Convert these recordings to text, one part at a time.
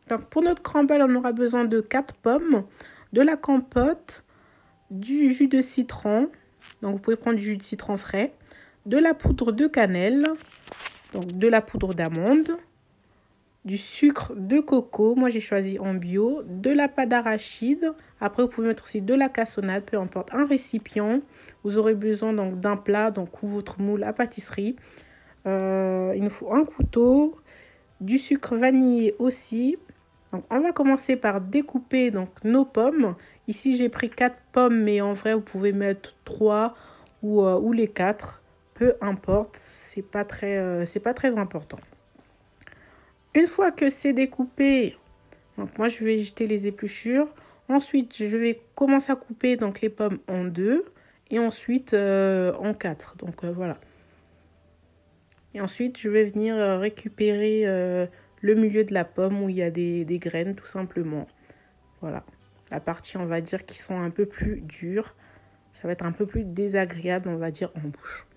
Donc pour notre crumble, on aura besoin de 4 pommes, de la compote, du jus de citron. Donc vous pouvez prendre du jus de citron frais, de la poudre de cannelle, donc de la poudre d'amande, du sucre de coco, moi j'ai choisi en bio, de la pâte d'arachide. Après vous pouvez mettre aussi de la cassonade, peu importe, un récipient. Vous aurez besoin donc d'un plat, donc ou votre moule à pâtisserie. Il nous faut un couteau, du sucre vanillé aussi. Donc on va commencer par découper donc nos pommes. Ici j'ai pris 4 pommes, mais en vrai vous pouvez mettre 3 ou les 4, peu importe, c'est pas très important. Une fois que c'est découpé, donc moi je vais jeter les épluchures. Ensuite je vais commencer à couper donc les pommes en 2 et ensuite en 4. Donc voilà. Et ensuite je vais venir récupérer le milieu de la pomme où il y a des graines tout simplement. Voilà. La partie on va dire qui sont un peu plus dures. Ça va être un peu plus désagréable on va dire en bouche.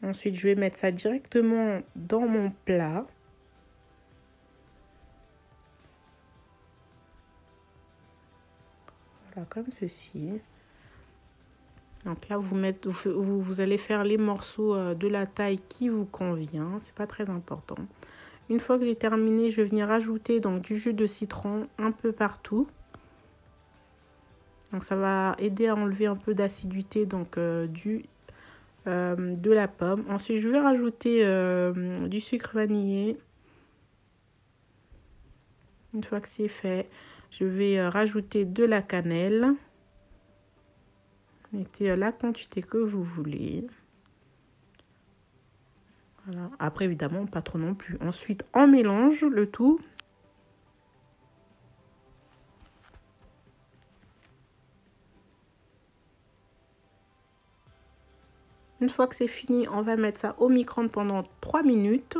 Ensuite, je vais mettre ça directement dans mon plat. Voilà, comme ceci. Donc là, vous allez faire les morceaux de la taille qui vous convient. C'est pas très important. Une fois que j'ai terminé, je vais venir ajouter donc du jus de citron un peu partout. Donc ça va aider à enlever un peu d'acidité donc de la pomme. Ensuite, je vais rajouter du sucre vanillé. Une fois que c'est fait, je vais rajouter de la cannelle. Mettez la quantité que vous voulez. Voilà. Après, évidemment, pas trop non plus. Ensuite, on mélange le tout. Une fois que c'est fini, on va mettre ça au micro-ondes pendant 3 minutes.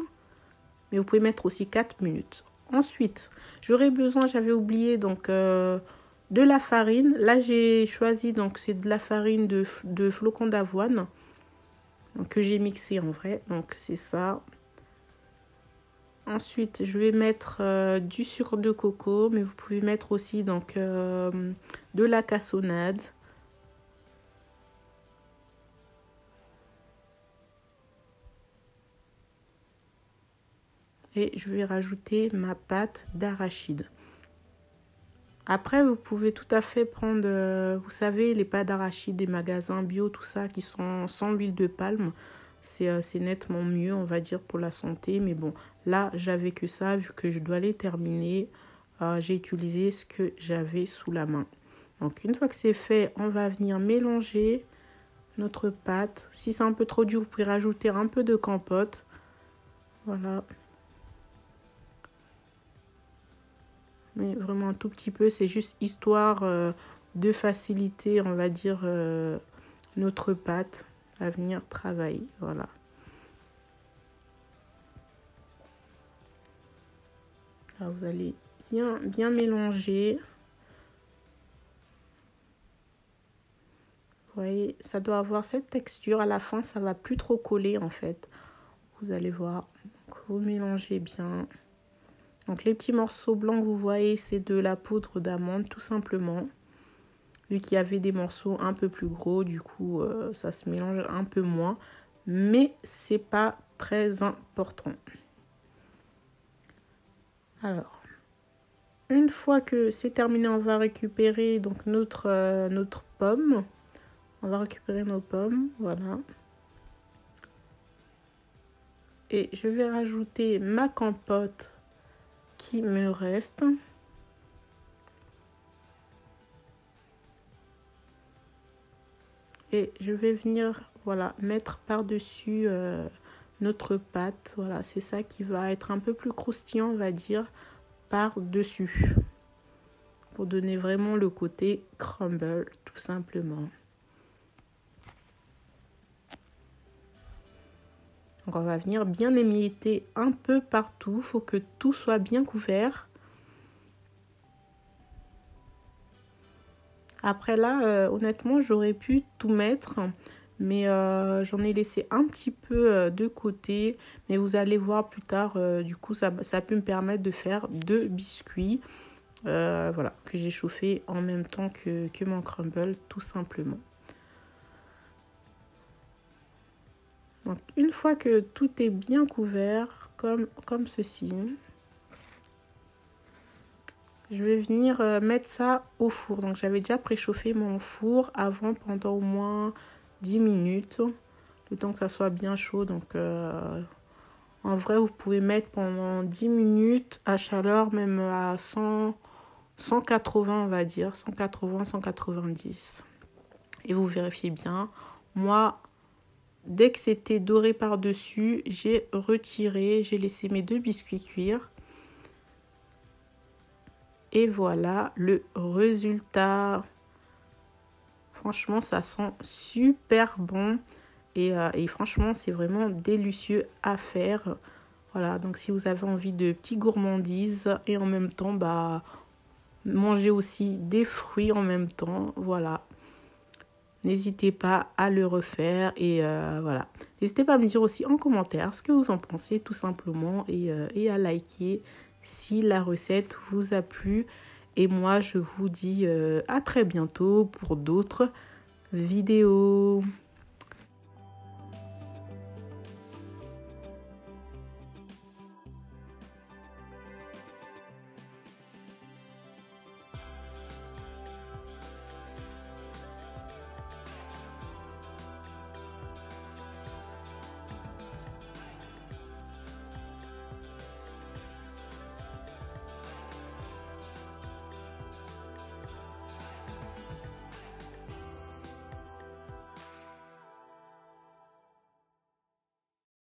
Mais vous pouvez mettre aussi 4 minutes. Ensuite, j'aurai besoin, j'avais oublié, donc de la farine. Là, j'ai choisi, donc c'est de la farine de flocons d'avoine. Que j'ai mixé en vrai. Donc, c'est ça. Ensuite, je vais mettre du sucre de coco. Mais vous pouvez mettre aussi donc de la cassonade. Et je vais rajouter ma pâte d'arachide. Après, vous pouvez tout à fait prendre, vous savez, les pâtes d'arachide des magasins bio, tout ça, qui sont sans l'huile de palme. C'est nettement mieux, on va dire, pour la santé. Mais bon, là, j'avais que ça, vu que je dois les terminer. J'ai utilisé ce que j'avais sous la main. Donc, une fois que c'est fait, on va venir mélanger notre pâte. Si c'est un peu trop dur, vous pouvez rajouter un peu de compote. Voilà. Mais vraiment un tout petit peu, c'est juste histoire de faciliter, on va dire, notre pâte à venir travailler. Voilà. Alors vous allez bien mélanger. Vous voyez, ça doit avoir cette texture. À la fin, ça va plus trop coller en fait. Vous allez voir. Donc, vous mélangez bien. Donc les petits morceaux blancs que vous voyez, c'est de la poudre d'amande tout simplement. Vu qu'il y avait des morceaux un peu plus gros, du coup ça se mélange un peu moins. Mais c'est pas très important. Alors, une fois que c'est terminé, on va récupérer donc notre pomme. On va récupérer nos pommes, voilà. Et je vais rajouter ma compote qui me reste. Et je vais venir, voilà, mettre par-dessus notre pâte. Voilà, c'est ça qui va être un peu plus croustillant, on va dire, par-dessus. Pour donner vraiment le côté crumble, tout simplement. Donc on va venir bien émietter un peu partout. Il faut que tout soit bien couvert. Après là, honnêtement, j'aurais pu tout mettre. Mais j'en ai laissé un petit peu de côté. Mais vous allez voir plus tard, du coup, ça peut me permettre de faire 2 biscuits. Voilà, que j'ai chauffé en même temps que mon crumble, tout simplement. Donc, une fois que tout est bien couvert, comme ceci, je vais venir mettre ça au four. Donc, j'avais déjà préchauffé mon four avant pendant au moins 10 minutes. Le temps que ça soit bien chaud. Donc, en vrai, vous pouvez mettre pendant 10 minutes à chaleur, même à 180, on va dire. 180, 190. Et vous vérifiez bien. Moi, dès que c'était doré par-dessus, j'ai retiré, j'ai laissé mes 2 biscuits cuire. Et voilà le résultat. Franchement, ça sent super bon. Et franchement, c'est vraiment délicieux à faire. Voilà, donc si vous avez envie de petites gourmandises et en même temps, bah, manger aussi des fruits en même temps. Voilà. N'hésitez pas à le refaire et voilà. N'hésitez pas à me dire aussi en commentaire ce que vous en pensez tout simplement et à liker si la recette vous a plu. Et moi, je vous dis à très bientôt pour d'autres vidéos.